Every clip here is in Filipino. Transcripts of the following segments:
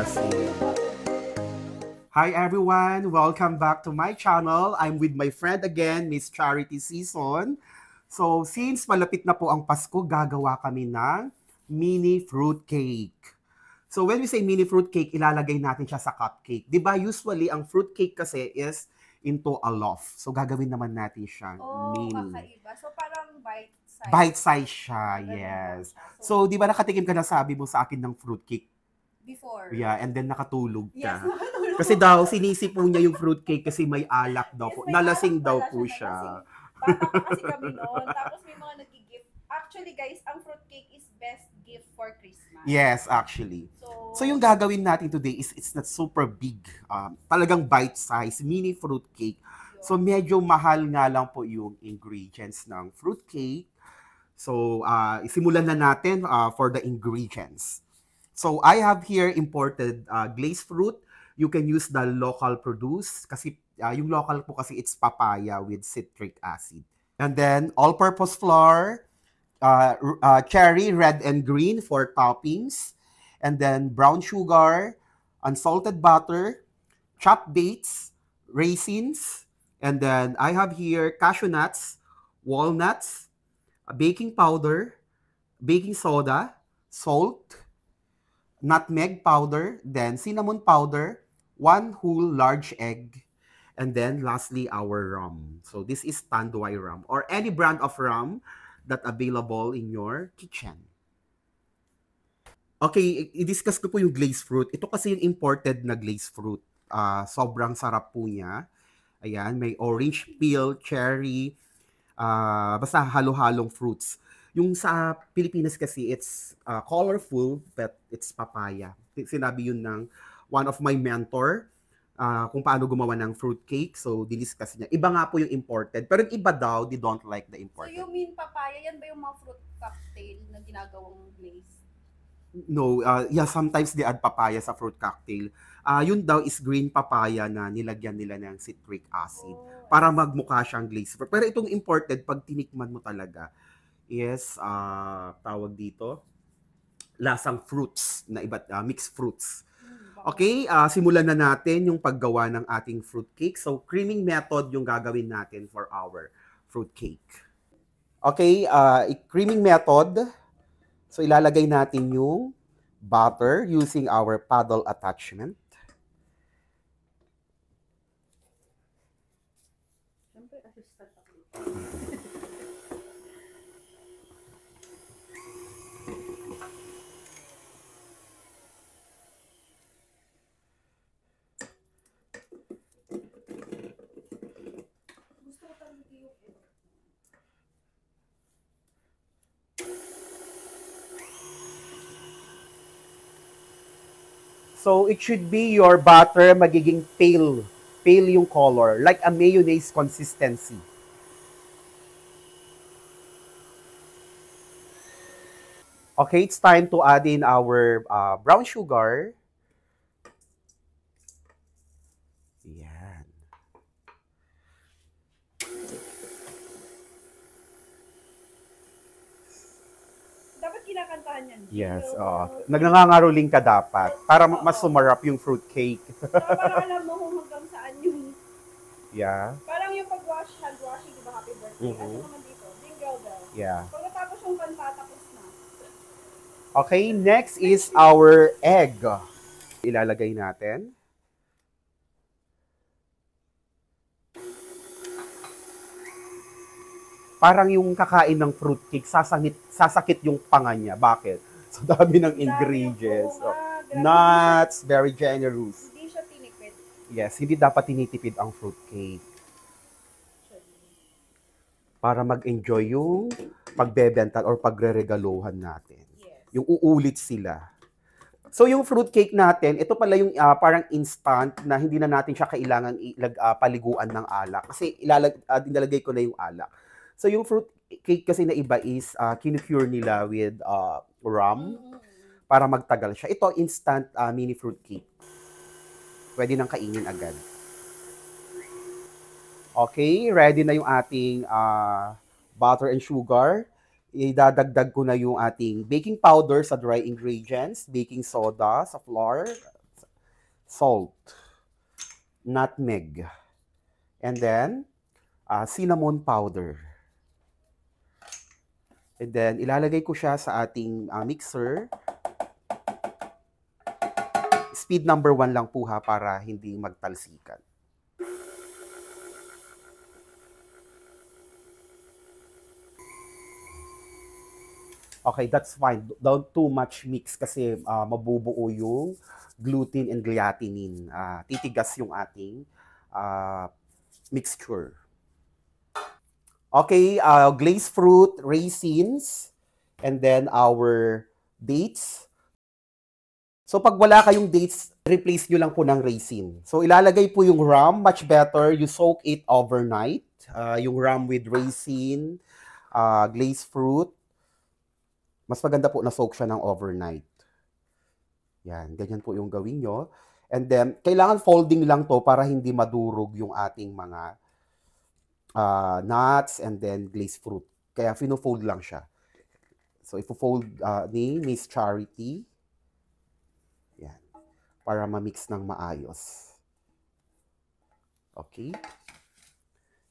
asin. Hi everyone! Welcome back to my channel. I'm with my friend again, Miss Charity Season. So, since malapit na po ang Pasko, gagawa kami ng mini fruit cake. So, when we say mini fruit cake, ilalagay natin siya sa cupcake. Di ba, usually, ang fruit cake kasi is into a loaf. So, gagawin naman natin siya mini. Kakaiba. So, parang bite size. Bite size siya, yes. So, di ba nakatikim ka na sabi mo sa akin ng fruit cake? Before. Yeah, and then nakatulog ka. Yes, nakatulog. Kasi daw, sinisipo niya yung fruitcake kasi may alak daw po. Yes, may Nalasing alak daw pala po siya, siya. Bata pa kasi kami noon. Tapos may mga nag-gift. Actually, guys, ang fruitcake is best gift for Christmas. Yes, actually. So So yung gagawin natin today is it's not super big. Talagang bite size, mini fruitcake. So medyo mahal nga lang po yung ingredients ng fruitcake. So isimulan na natin for the ingredients. So I have here imported glazed fruit. You can use the local produce kasi yung local po kasi it's papaya with citric acid. And then all-purpose flour, cherry, red and green for toppings. And then brown sugar, unsalted butter, chopped dates, raisins. And then I have here cashew nuts, walnuts, baking powder, baking soda, salt, nutmeg powder, then cinnamon powder, 1 whole large egg, and then lastly our rum. So this is Tanduay rum or any brand of rum that available in your kitchen. Okay, i-discuss ko po yung glazed fruit. Ito kasi yung imported na glazed fruit. Sobrang sarap po niya. Ayan, may orange peel, cherry, basta halo-halong fruits. Yung sa Pilipinas kasi, it's colorful, but it's papaya. Sinabi yun ng one of my mentor kung paano gumawa ng fruit cake. So, diniscuss niya. Iba nga po yung imported. Pero yung iba daw, they don't like the So, imported. you mean papaya? Yan ba yung mga fruit cocktail na ginagawang glaze? No, yeah, sometimes they add papaya sa fruit cocktail. Yun daw is green papaya na nilagyan nila ng citric acid para magmukha siyang glaze. Pero itong imported, pag tinikman mo talaga, is tawag dito lasang fruits na iba't mixed fruits. Okay, simulan na natin yung paggawa ng ating fruit cake. So creaming method yung gagawin natin for our fruit cake. Okay, creaming method. So ilalagay natin yung butter using our paddle attachment. Siyempre, assistant ako. So it should be your butter magiging pale. Pale yung color, like a mayonnaise consistency. Okay, it's time to add in our brown sugar. Yan. Dapat kinakantahan yan. Yes, nagngangaroling ka dapat para mas sumarap yung fruit cake. Saka parang alam mo kung hanggang saan yung... Yeah. Parang yung pag-wash, hand washing, di ba, happy birthday? Mhm. Ano naman dito? Jingle bell. Yeah. Pagkatapos yung kanta, tapos na. Okay, next is our egg. Ilalagay natin. Parang yung kakain ng fruitcake, sasakit yung panga niya. Bakit? So, dami ng ingredients. Oo nga, grabe. Nuts, very generous. Hindi siya tinipid. Yes, hindi dapat tinitipid ang fruitcake. Para mag-enjoy yung pagbebenta or pagre-regaluhan natin. Yes. Yung uulit sila. So yung fruitcake natin, ito pala yung parang instant na hindi na natin siya kailangan paliguan ng alak. Kasi nilalagay ko na yung alak. So yung fruit cake kasi na iba is kinukure nila with rum para magtagal siya. Ito instant mini fruit cake. Pwede nang kainin agad. Okay, ready na yung ating butter and sugar. Idadagdag ko na yung ating baking powder sa dry ingredients, baking soda sa flour, salt, nutmeg, and then cinnamon powder. And then, ilalagay ko siya sa ating mixer. Speed number 1 lang po ha, para hindi magtalsikan. Okay, that's fine. Don't too much mix kasi mabubuo yung gluten and gliatinine. Titigas yung ating mixture. Okay, glazed fruit, raisins, and then our dates. So pag wala kayong dates, replace nyo lang po ng raisin. So ilalagay po yung rum, much better, you soak it overnight. Yung rum with raisin, glazed fruit, mas maganda po na soak siya ng overnight. Yan, ganyan po yung gawin nyo. And then, kailangan folding lang to para hindi madurog yung ating mga nuts and then glazed fruit. Kaya fino-fold lang siya. So, ifo-fold ni Miss Charity. Yan. Para ma-mix ng maayos. Okay?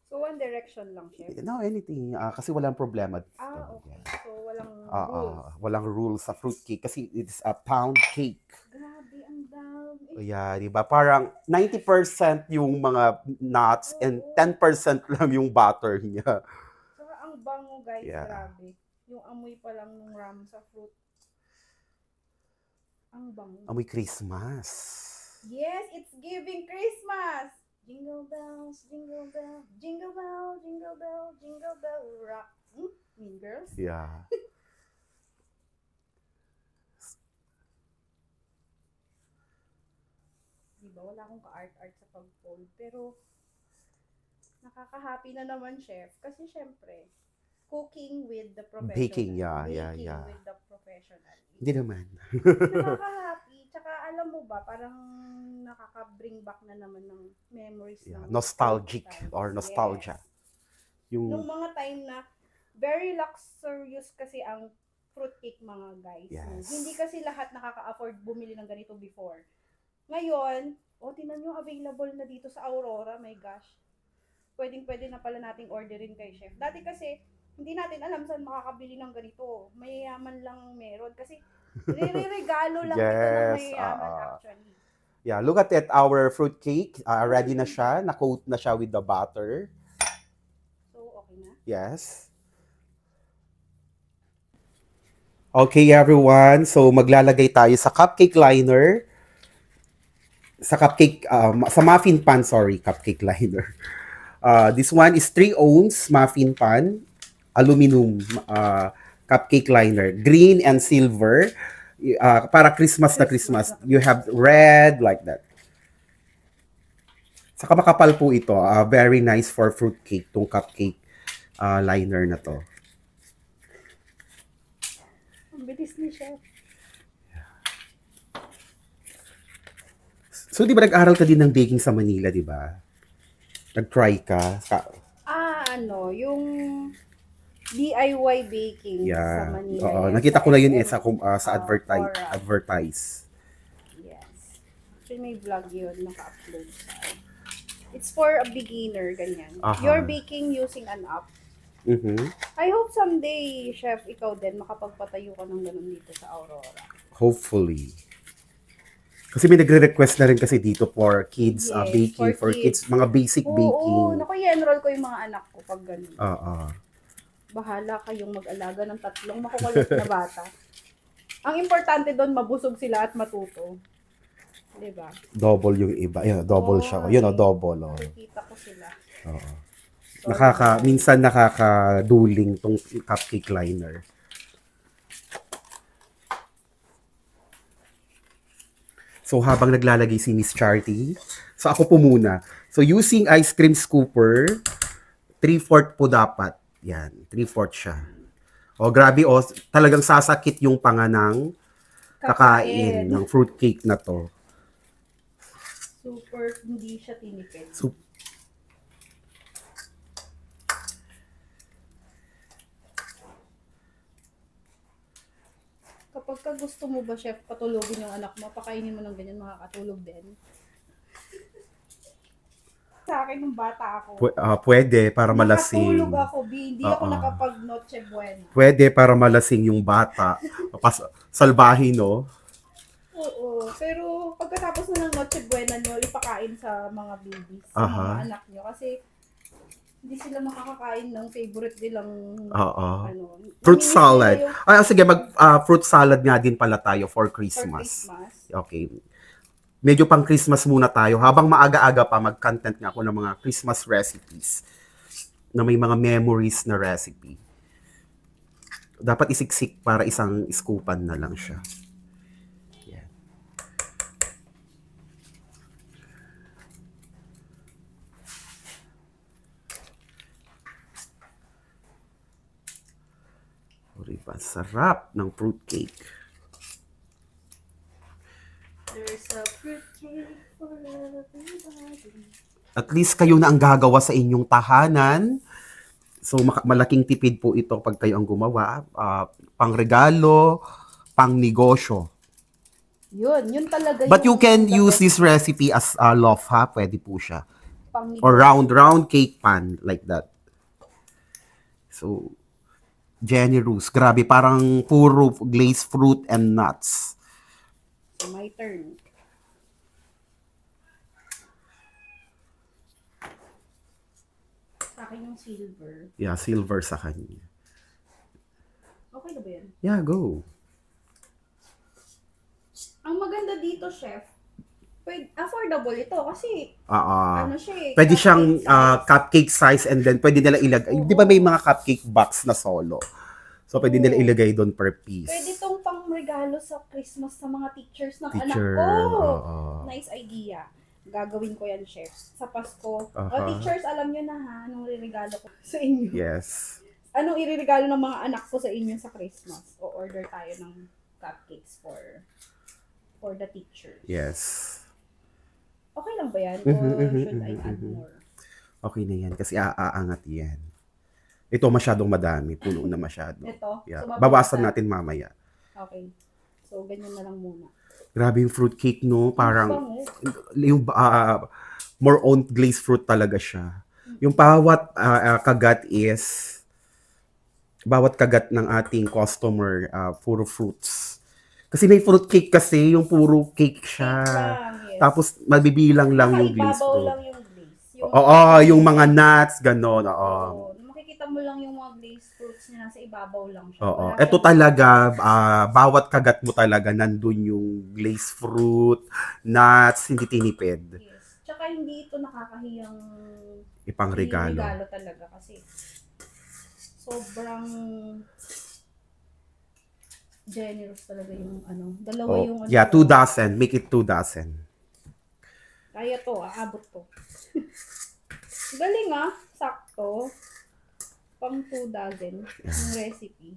So, one direction lang, Chef? No, anything. Kasi walang problema. Okay. So, walang rules. Walang rules sa fruitcake kasi it's a pound cake. Grabe, ang dami. Yeah, di ba? Parang 90% yung mga nuts and 10% lang yung butter niya. Saka ang bango, guys. Yeah. Grabe. Yung amoy pa lang ng ram sa fruit. Ang bango. Amoy Christmas. Yes, it's giving Christmas. Jingle bells, jingle bell, jingle bell, jingle bell, jingle bell rock. Mean Girls? Yeah. Diba, wala akong ka-art-art sa pag-fold. Pero, nakaka-happy na naman, Chef. Kasi, syempre, cooking with the professional. Baking, yeah. Baking with the professional. Hindi naman. Nakaka-happy. Tsaka, alam mo ba, parang nakaka-bring back na naman ng memories. Yeah. Ng Nostalgic times. or nostalgia. Yes. Yung mga time na very luxurious kasi ang fruitcake, mga guys. Yes. Hindi kasi lahat nakaka-afford bumili ng ganito before. Ngayon, tinan nyo, available na dito sa Aurora, my gosh. Pwedeng-pwede na pala nating orderin kay Chef. Dati kasi, hindi natin alam saan makakabili ng ganito. Mayayaman lang meron. Kasi, regalo lang ito ng mayayaman actually. Yeah, look at it, our fruit cake. Ready na siya. Na-coat na siya with the butter. So, okay na? Yes. Okay, everyone. So, maglalagay tayo sa cupcake liner. Sa cupcake, sa muffin pan, sorry, cupcake liner. This one is 3 ounce muffin pan, aluminum cupcake liner, green and silver. Para Christmas na Christmas. You have red, like that. Saka makapal po ito. Very nice for fruit cake, tong cupcake liner na to. Ang bilis ni Chef. So, di ba nag-aral ka din ng baking sa Manila, di ba? Nag-try ka? Yung DIY baking sa Manila. Oo, nakita ko na yun sa advertise. Yes. Actually, may vlog yun, naka-upload sa. It's for a beginner, ganyan. You're baking using an app. I hope someday, Chef, ikaw din, makapagpatayo ka ng ganun dito sa Aurora. Hopefully. Kasi may nagre-request na rin kasi dito for kids, baking for kids, mga basic baking. Naku, i-enroll ko yung mga anak ko pag ganun. Bahala kayong mag-alaga ng 3 makukulit na bata. Ang importante doon, mabusog sila at matuto. Diba? Double yung iba. Double siya. Double. Nakikita ko sila. Minsan nakakaduling tong cupcake liner. So, habang naglalagay si Miss Charity, so ako po muna. So, using ice cream scooper, 3/4 po dapat. Yan, 3/4 siya. Grabe, talagang sasakit yung panga ng kakain ng fruitcake na to. Super, hindi siya tinipid. Kapag ka gusto mo ba, chef, patulogin yung anak mo, pakainin mo ng ganyan, makakatulog din. Sa akin, nung bata ako, Pwede para malasing. nakatulog ako, hindi ako Oo. nakapag Noche Buena. Pwede para malasing yung bata. Salbahin, no? Oo, pero pagkatapos na ng Noche Buena nyo, ipakain sa mga babies, sa Aha. mga anak nyo, kasi hindi sila makakakain ng favorite nilang Oo. ano. Fruit namimiss salad. nila yung Sige, fruit salad nga din pala tayo for for Christmas. Christmas. Okay. Medyo pang Christmas muna tayo. Habang maaga-aga pa, mag-content nga ako ng mga Christmas recipes na may mga memories na recipe. Dapat isiksik para isang scoopan na lang siya. Yan. O, diba? Sarap ng fruitcake. There's a fruitcake for everybody. At least kayo na ang gagawa sa inyong tahanan. So, malaking tipid po ito pag kayo ang gumawa. Pang regalo, pang negosyo. Yun talaga But you yung can the use best this recipe as a loaf, ha? Pwede po siya. pang Or round cake pan, like that. So, generous. Grabe, parang puro glazed fruit and nuts. So, my turn. Sa akin yung silver. Yeah, silver sa kanya. Okay na ba yan? Yeah, go. Ang maganda dito, chef, affordable ito kasi Ah, ano siya eh, pwede siyang cupcake size. cupcake size and then pwede nila ilagay. Di ba may mga cupcake box na solo? So, pwede nila ilagay doon per piece. Pwede tong pang regalo sa Christmas sa mga teachers ng Teacher. anak ko. Oo. Nice idea. Gagawin ko yan, chef. Sa Pasko. Aha. O, teachers, alam nyo na ha, anong iririgalo ko sa inyo. Yes. Anong iririgalo ng mga anak ko sa inyo sa Christmas? O order tayo ng cupcakes for the teachers. Yes. Okay lang ba yan? Mhm, Or mhm, should I mhm, add mhm. more? Okay na yan kasi aangat yan. Ito masyadong madami. Puno na masyado. Ito? Yeah. So, Bawasan mabawasan. natin mamaya. Okay. So, ganyan na lang muna. Grabe yung fruitcake, no? Parang, Bango. yung more on glazed fruit talaga siya. Yung bawat kagat ng ating customer, puro fruits. Kasi may fruit cake kasi, yung puro cake siya. Cake lang, yes. Tapos, mabibilang lang yung glazed Nakaibabaw fruit. lang yung glaze. Oo, yung mga nuts, gano'n. Oo. Oo. Makikita mo lang yung mga glazed fruits niya nasa ibabaw lang siya. Oo. Wala Ito siyang- talaga, bawat kagat mo talaga, nandun yung glazed fruit, nuts, hindi tinipid. Yes. Tsaka hindi ito nakakahiyang Ipang regalo. regalo talaga kasi sobrang generous talaga yung ano. Dalawa yung ano. Yeah, 2 dozen. Make it 2 dozen. Kaya to, aabot to. Galing ah, sakto. Pang 2 dozen yung recipe.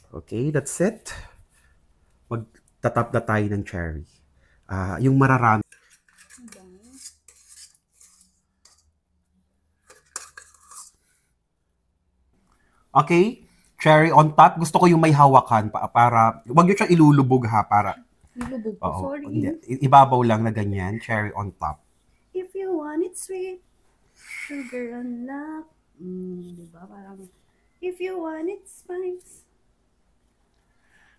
Okay, that's it. Magtatap na tayo ng cherry. Yung mararami. Okay, cherry on top. Gusto ko yung may hawakan para, wag nyo siyang ilulubog ha, para, Nilubog ko, oo, sorry. hindi, ibabaw lang na ganyan, cherry on top. If you want it sweet, sugar unlock. Diba? Parang, if you want it spice.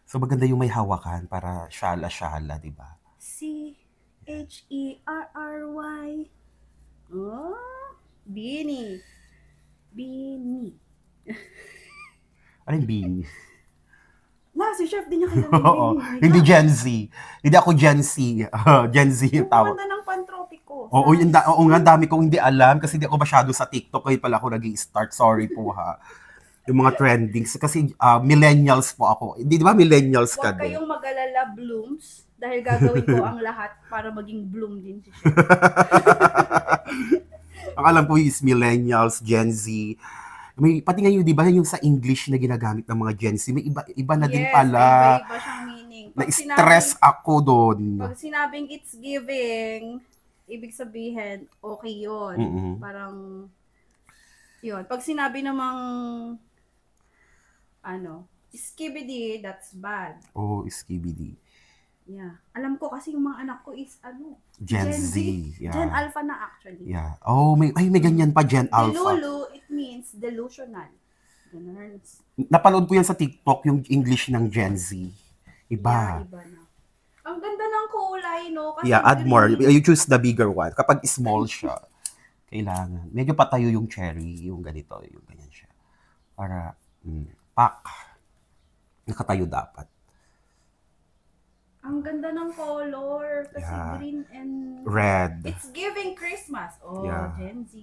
So maganda yung may hawakan para shala-shala, di ba? C-H-E-R-R-Y. Oh, Beanie. Beanie. Ano yung bean? Si chef din niya kilala Oo, yung Beanie. hindi Gen Z. Hindi ako Gen Z. Gen Z yung Yung tawag. kumanta ng Pantropiko. Oo, oo nga, dami kong hindi alam kasi hindi ako masyado sa TikTok. Kaya pala ako nag-i-start. Sorry po ha. Yung mga trendings. Kasi millennials po ako. Di ba millennials ka Huwag din? kayong mag-alala, blooms. Dahil gagawin ko ang lahat para maging bloom din si chef. Ang alam ko is millennials, Gen Z. May, pati ngayon, di ba, yung sa English na ginagamit ng mga Gen Z, may iba na din pala. May iba siyang meaning. Na-stress ako doon. Pag sinabing it's giving, ibig sabihin, okay yun. Mm-mm. Parang, yun. Pag sinabi namang, ano, Skibidi, that's bad. Oh, skibidi. Yeah. Alam ko kasi yung mga anak ko is Gen Z. Yeah. Gen Alpha na actually. Yeah. Oh, may ganyan pa, Gen Alpha. Delulu, it means delusional. Ganun. Napanood ko yan sa TikTok, yung English ng Gen Z. Yeah, Iba. iba na. Ang ganda ng kulay, no? Kasi Yeah, add more. green. You choose the bigger one. Kapag small siya, kailangan. Medyo patayo yung cherry, yung ganito, yung ganyan siya. Para, pak. Nakatayo dapat. Ang ganda ng color. Kasi Yeah. green and... Red. It's giving Christmas. Oh, Yeah. Gen Z.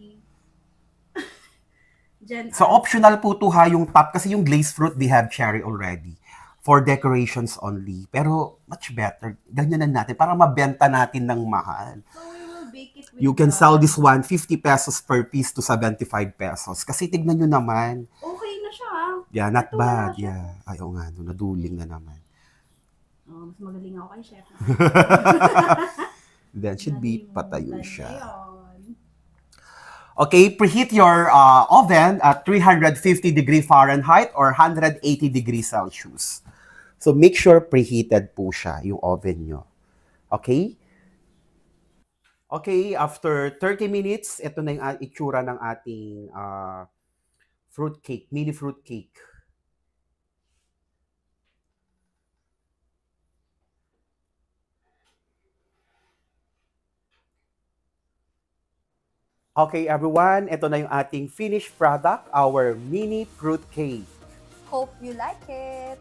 Gen So, Alpha. optional po to ha, yung top. Kasi yung glazed fruit, they have cherry already. For decorations only. Pero, much better. Ganyan na natin. Para mabenta natin ng mahal. So, we will bake it with You can the- sell this one, 50 pesos per piece to 75 pesos. Kasi tignan nyo naman. Okay na siya, ha? Yeah, not Ito na bad. siya. Yeah. Ayaw nga, no, naduling na naman. Oh, mas magaling ako kay Chef. Then, should be Nalimutan patayo na siya. yun. Okay, preheat your oven at 350 degree Fahrenheit or 180 degree Celsius. So, make sure preheated po siya, yung oven nyo. Okay? Okay, after 30 minutes, ito na yung itsura ng ating fruit cake, mini fruit cake. Okay, everyone, ito na yung ating finished product, our mini fruit cake. Hope you like it.